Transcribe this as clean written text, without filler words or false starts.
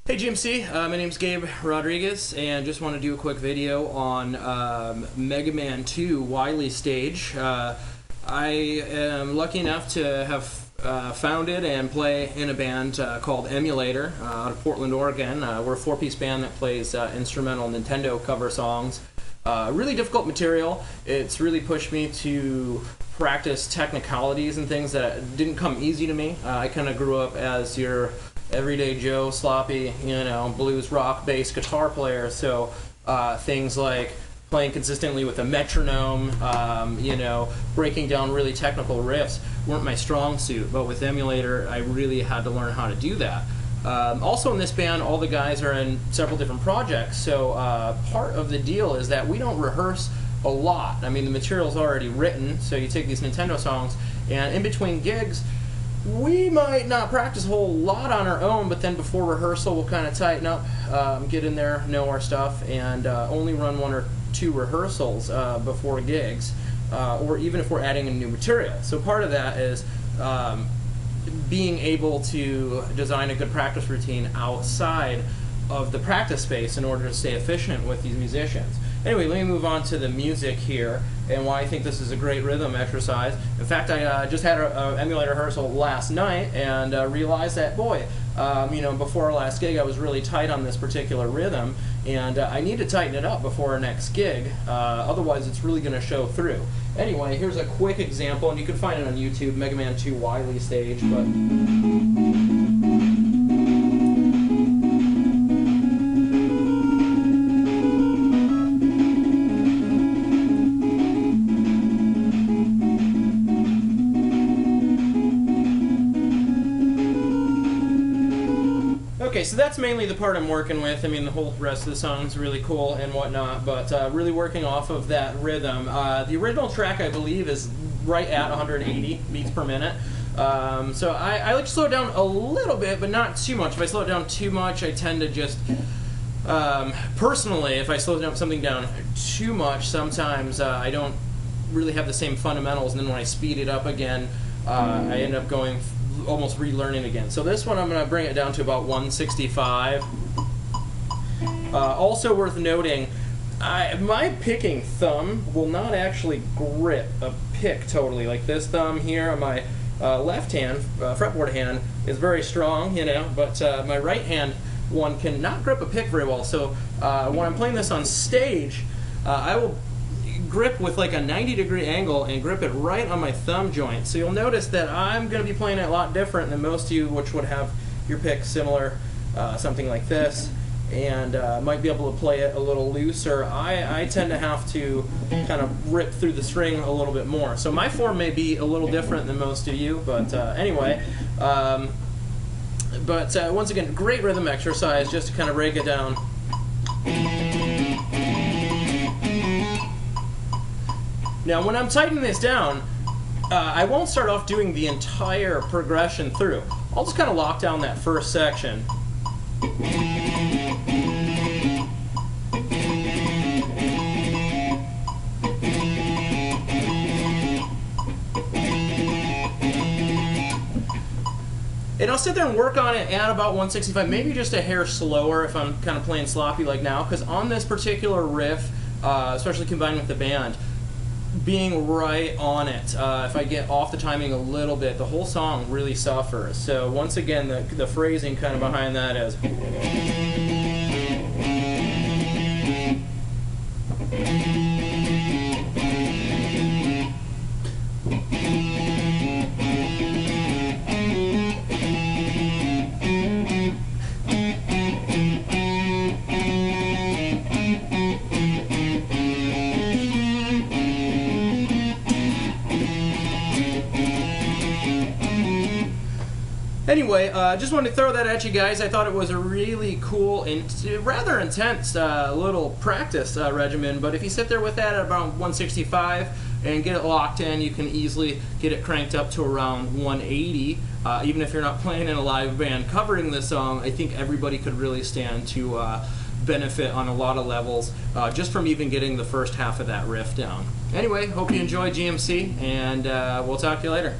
Hey GMC, my name's Gabe Rodriguez, and just want to do a quick video on Mega Man 2 Wily Stage. I am lucky enough to have founded and play in a band called Emulator out of Portland, Oregon. We're a four-piece band that plays instrumental Nintendo cover songs. Really difficult material. It's really pushed me to practice technicalities and things that didn't come easy to me. I kind of grew up as your everyday Joe, sloppy, blues, rock, bass, guitar player. So things like playing consistently with a metronome, breaking down really technical riffs weren't my strong suit. But with Emulator, I really had to learn how to do that. Also in this band, all the guys are in several different projects. So part of the deal is that we don't rehearse a lot. I mean, the material's already written. So you take these Nintendo songs, and in between gigs, we might not practice a whole lot on our own, but then before rehearsal we'll kind of tighten up, get in there, know our stuff, and only run one or two rehearsals before gigs, or even if we're adding in new material. So part of that is being able to design a good practice routine outside of the practice space in order to stay efficient with these musicians. Anyway, let me move on to the music here and why I think this is a great rhythm exercise. In fact, I just had an Emulator rehearsal last night and realized that, boy, before our last gig I was really tight on this particular rhythm, and I need to tighten it up before our next gig, otherwise it's really going to show through. Anyway, here's a quick example, and you can find it on YouTube, Mega Man 2 Wily Stage. Okay, so that's mainly the part I'm working with. I mean, the whole rest of the song's really cool and whatnot, but really working off of that rhythm. The original track, I believe, is right at 180 beats per minute. So I like to slow it down a little bit, but not too much. If I slow it down too much, I tend to just, personally, if I slow something down too much, sometimes I don't really have the same fundamentals, and then when I speed it up again, I end up going almost relearning again. So this one I'm going to bring it down to about 165. Also worth noting, my picking thumb will not actually grip a pick totally. Like this thumb here on my left hand, fretboard hand, is very strong, but my right hand one cannot grip a pick very well. So when I'm playing this on stage, I will grip with like a 90-degree angle and grip it right on my thumb joint. So you'll notice that I'm going to be playing it a lot different than most of you, which would have your pick similar, something like this, and might be able to play it a little looser. I tend to have to kind of rip through the string a little bit more. So my form may be a little different than most of you, but anyway. Once again, great rhythm exercise just to kind of break it down. Now, when I'm tightening this down, I won't start off doing the entire progression through. I'll just kind of lock down that first section. And I'll sit there and work on it at about 165, maybe just a hair slower if I'm kind of playing sloppy like now, because on this particular riff, especially combined with the band, being right on it, if I get off the timing a little bit, the whole song really suffers. So once again, the phrasing kind of behind that is Anyway, just wanted to throw that at you guys. I thought it was a really cool and rather intense little practice regimen, but if you sit there with that at about 165 and get it locked in, you can easily get it cranked up to around 180. Even if you're not playing in a live band covering this song, I think everybody could really stand to benefit on a lot of levels just from even getting the first half of that riff down. Anyway, hope you enjoy GMC, and we'll talk to you later.